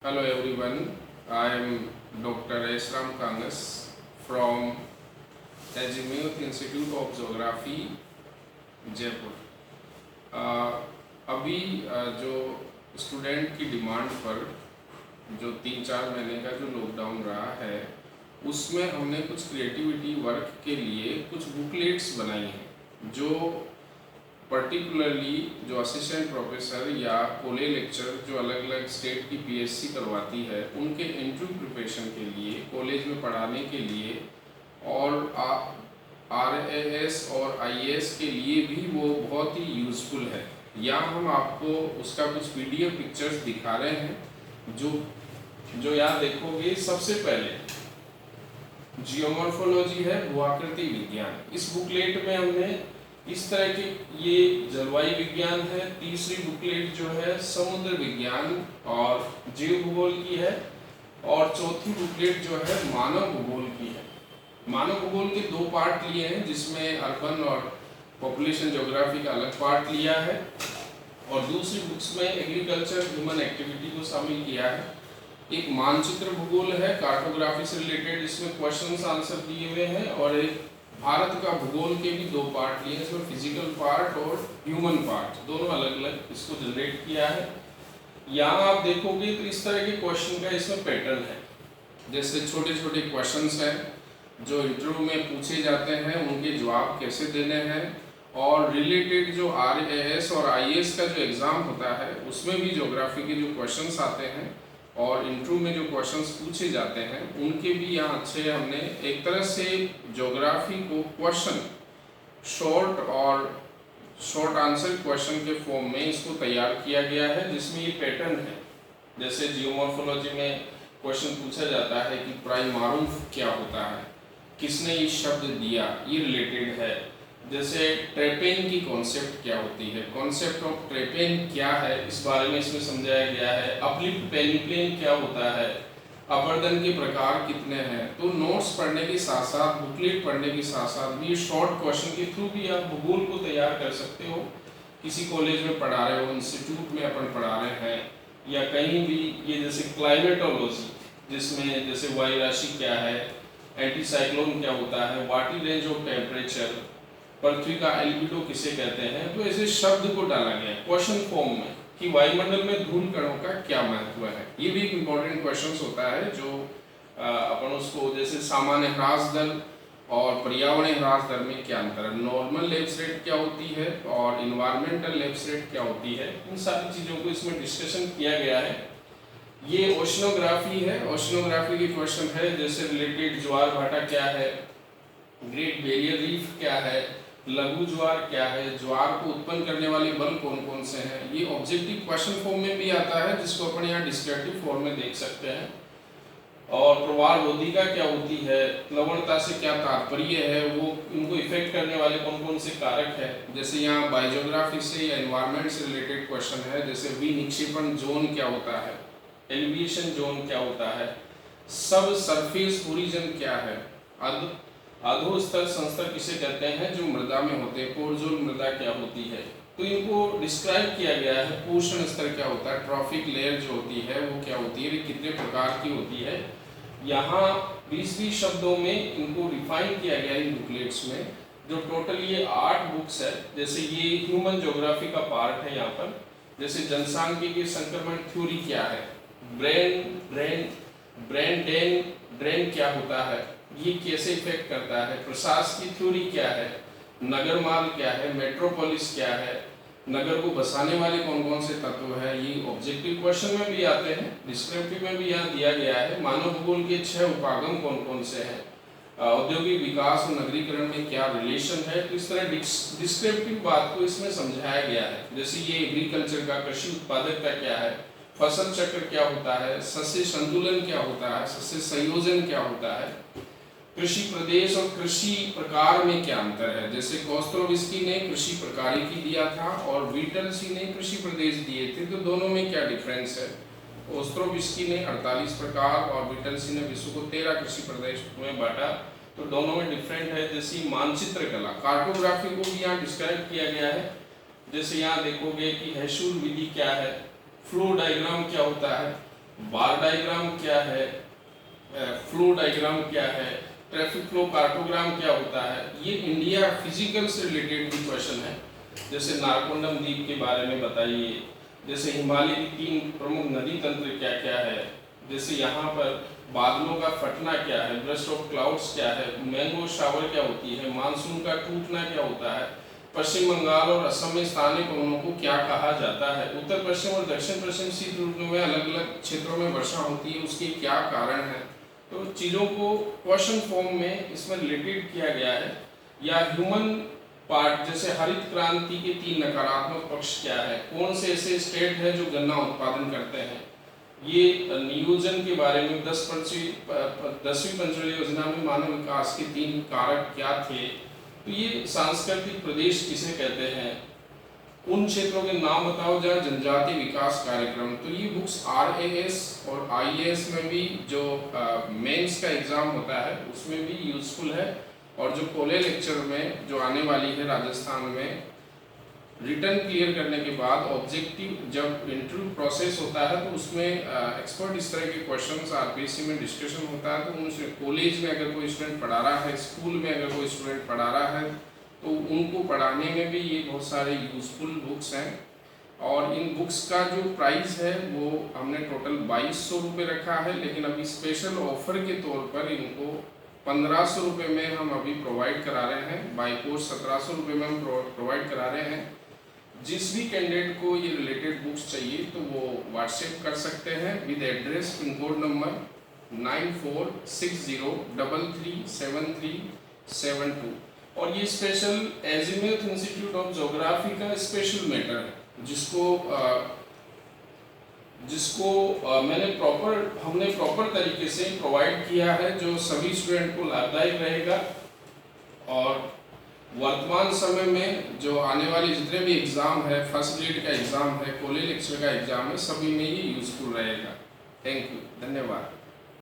Hello everyone, I am Dr. S. Ram Kangas from Azimuth Institute of Geography, Jaipur. अभी जो student की demand पर जो 3-4 महीने का जो लॉकडाउन रहा है उसमें हमने कुछ क्रिएटिविटी वर्क के लिए कुछ बुकलेट्स बनाई हैं जो पर्टिकुलरली जो असिस्टेंट प्रोफेसर या कॉलेज लेक्चर जो अलग अलग स्टेट की पीएससी करवाती है उनके इंटरव्यू प्रिपरेशन के लिए कॉलेज में पढ़ाने के लिए और आरएएस और आईएएस के लिए भी वो बहुत ही यूज़फुल है। यहाँ हम आपको उसका कुछ पीडीएफ पिक्चर्स दिखा रहे हैं जो यहाँ देखोगे। सबसे पहले जियोमॉर्फोलॉजी है, भूआकृति विज्ञान। इस बुकलेट में हमने इस तरह के ये जलवायु विज्ञान है। तीसरी बुकलेट जो है समुद्र विज्ञान और जीव भूगोल की है और चौथी बुकलेट जो है मानव भूगोल की है। मानव भूगोल के 2 पार्ट लिए हैं जिसमें अर्बन और पॉपुलेशन ज्योग्राफी का अलग पार्ट लिया है और दूसरी बुक्स में एग्रीकल्चर ह्यूमन एक्टिविटी को शामिल किया है। एक मानचित्र भूगोल है कार्टोग्राफी से रिलेटेड, इसमें क्वेश्चंस आंसर दिए हुए हैं और एक भारत का भूगोल के भी 2 पार्ट लिए, इसमें फिजिकल पार्ट और ह्यूमन पार्ट दोनों अलग अलग इसको जनरेट किया है। यहाँ आप देखोगे तो इस तरह के क्वेश्चन का इसमें पैटर्न है। जैसे छोटे छोटे क्वेश्चंस हैं जो इंटरव्यू में पूछे जाते हैं, उनके जवाब कैसे देने हैं और रिलेटेड जो आरएएस और आईएएस का जो एग्ज़ाम होता है उसमें भी ज्योग्राफी के जो क्वेश्चंस आते हैं और इंटरव्यू में जो क्वेश्चंस पूछे जाते हैं उनके भी यहाँ अच्छे हमने एक तरह से ज्योग्राफी को क्वेश्चन शॉर्ट आंसर क्वेश्चन के फॉर्म में इसको तैयार किया गया है जिसमें ये पैटर्न है। जैसे जियोमॉर्फोलॉजी में क्वेश्चन पूछा जाता है कि प्राइमारूफ क्या होता है, किसने ये शब्द दिया, ये रिलेटेड है। जैसे ट्रेपेन की कॉन्सेप्ट क्या होती है, कॉन्सेप्ट ऑफ ट्रेपेन क्या है, इस बारे में इसमें समझाया गया है। अपलिफ्ट पेनिप्लेन क्या होता है, अपर्दन के प्रकार कितने हैं। तो नोट्स पढ़ने के साथ साथ बुकलेट पढ़ने के साथ साथ भी शॉर्ट क्वेश्चन के थ्रू भी आप भूगोल को तैयार कर सकते हो। किसी कॉलेज में पढ़ा रहे हो, इंस्टीट्यूट में अपन पढ़ा रहे हैं या कहीं भी, ये जैसे क्लाइमेटोलॉजी जिसमें जैसे वायु राशि क्या है, एंटी साइक्लोन क्या होता है, वाटी रेंज ऑफ टेम्परेचर, पृथ्वी का एल्बिडो किसे कहते हैं। तो ऐसे शब्द को डाला गया क्वेश्चन फॉर्म में कि वायुमंडल में धूल कणों का क्या महत्व है। ये भी एक इम्पोर्टेंट क्वेश्चन होता है जो अपन उसको, जैसे सामान्य ह्रास दर और पर्यावरणीय ह्रास दर में क्या अंतर है, नॉर्मल लैप्स रेट क्या होती है और इन्वायरमेंटल लैप्स रेट क्या होती है, इन सारी चीज़ों को इसमें डिस्कशन किया गया है। ये ओशनोग्राफी है, ओशनोग्राफी के क्वेश्चन है जैसे रिलेटेड ज्वार भाटा क्या है, ग्रेट बैरियर रीफ क्या है, लघु ज्वार क्या है, ज्वार को उत्पन्न करने वाले बल कौन कौन से हैं। ये ऑब्जेक्टिव क्वेश्चन फॉर्म में भी आता है जिसको अपन यहाँ डिस्क्रिप्टिव फॉर्म में देख सकते हैं। और प्रवाल बोधिका क्या होती है, लवणता से क्या तात्पर्य है, वो उनको इफेक्ट करने वाले कौन कौन से कारक है। जैसे यहाँ बायोजियोग्राफी से या एनवायरनमेंट से रिलेटेड क्वेश्चन है जैसे विनिक्षेपण जोन क्या होता है, एलिवेशन जोन क्या होता है, सब सरफेस ओरिजिन क्या है, अधोस्तर संस्तर किसे कहते हैं जो मृदा में होते हैं, पोरजोल मृदा क्या होती है। तो इनको डिस्क्राइब किया गया है। पोषण स्तर क्या होता है, ट्रॉफिक लेयर जो होती है वो क्या होती है, कितने प्रकार की होती है। यहाँ 20-20 शब्दों में इनको डिफाइन किया गया इन बुकलेट्स में, जो टोटल ये 8 बुक्स है। जैसे ये ह्यूमन ज्योग्राफी का पार्ट है यहाँ पर। जैसे जनसांख्यिकीय संक्रमण थ्योरी क्या है, ब्रेन ड्रेन क्या होता है, ये कैसे इफेक्ट करता है, प्रशासकीय थ्योरी क्या है, नगर माल क्या है, मेट्रोपोलिस क्या है, नगर को बसाने वाले कौन कौन से तत्व है। ये ऑब्जेक्टिव क्वेश्चन में भी आते हैं, डिस्क्रिप्टिव में भी यहाँ दिया गया है। मानव भूगोल के 6 उपागम कौन कौन से हैं, औद्योगिक विकास और नगरीकरण में क्या रिलेशन है। तो इस तरह डिस्क्रिप्टिव बात को इसमें समझाया गया है। जैसे ये एग्रीकल्चर का, कृषि उत्पादकता क्या है, फसल चक्र क्या होता है, सस्य संतुलन क्या होता है, सस्य संयोजन क्या होता है, कृषि प्रदेश और कृषि प्रकार में क्या अंतर है। जैसे कोस्त्रोविस्की ने कृषि प्रकारिकी दिया था और वीटलसी ने कृषि प्रदेश दिए थे, तो दोनों में क्या डिफरेंस है। कोस्त्रोविस्की ने 48 प्रकार और वीटलसी ने विश्व को 13 कृषि प्रदेश में बांटा, तो दोनों में डिफरेंट है। जैसे मानचित्र कला, कार्टोग्राफी को भी यहाँ डिस्क्राइब किया गया है। जैसे यहाँ देखोगे कि हैशूल विधि क्या है, फ्लो डायग्राम क्या होता है, बार डायग्राम क्या है, फ्लो डायग्राम क्या है, ट्रैफिक फ्लो कार्टोग्राम क्या होता है। ये इंडिया फिजिकल से रिलेटेड भी क्वेश्चन है। जैसे नारकोंडम द्वीप के बारे में बताइए, जैसे हिमालय की 3 प्रमुख नदी तंत्र क्या क्या है, जैसे यहाँ पर बादलों का फटना क्या है, ब्रस्ट ऑफ क्लाउड्स क्या है, मैंगो शावर क्या होती है, मानसून का टूटना क्या होता है, पश्चिम बंगाल और असम में स्थानीय पवनों को क्या कहा जाता है, उत्तर पश्चिम और दक्षिण पश्चिम शीतऋतु में अलग अलग क्षेत्रों में वर्षा होती है, उसके क्या कारण है। तो चीज़ों को क्वेश्चन फॉर्म में इसमें रिलेटेड किया गया है। या ह्यूमन पार्ट, जैसे हरित क्रांति के 3 नकारात्मक पक्ष क्या है, कौन से ऐसे स्टेट है जो गन्ना उत्पादन करते हैं, ये नियोजन के बारे में 10वीं पंचवटी योजना में मानव विकास के 3 कारक क्या थे, तो ये सांस्कृतिक प्रदेश किसे कहते हैं, उन क्षेत्रों के नाम बताओ जहाँ जनजाति विकास कार्यक्रम। तो ये बुक्स RAS और IAS में भी जो मेंस का एग्जाम होता है उसमें भी यूजफुल है। और जो कॉलेज लेक्चर में जो आने वाली है राजस्थान में, रिटर्न क्लियर करने के बाद ऑब्जेक्टिव जब इंटरव्यू प्रोसेस होता है तो उसमें एक्सपर्ट इस तरह के क्वेश्चंस RPSC में डिस्कशन होता है। तो उन कॉलेज में अगर कोई स्टूडेंट पढ़ा रहा है, स्कूल में अगर कोई स्टूडेंट पढ़ा रहा है, तो उनको पढ़ाने में भी ये बहुत सारे यूजफुल बुक्स हैं। और इन बुक्स का जो प्राइस है वो हमने टोटल 2200 रुपये रखा है, लेकिन अभी स्पेशल ऑफर के तौर पर इनको 1500 रुपये में हम अभी प्रोवाइड करा रहे हैं। बाई पोस्ट 1700 रुपये में हम प्रोवाइड करा रहे हैं। जिस भी कैंडिडेट को ये रिलेटेड बुक्स चाहिए तो वो व्हाट्सएप कर सकते हैं with address, pin code number 9460337372। और ये special azimuth institute of geography का स्पेशल मैटर है, जिसको हमने प्रॉपर तरीके से प्रोवाइड किया है, जो सभी स्टूडेंट को लाभदायक रहेगा। और वर्तमान समय में जो आने वाले जितने भी एग्ज़ाम है, फर्स्ट ग्रेड का एग्ज़ाम है, कॉलेज लेक्चर का एग्ज़ाम है, सभी में ये यूजफुल रहेगा। थैंक यू, धन्यवाद।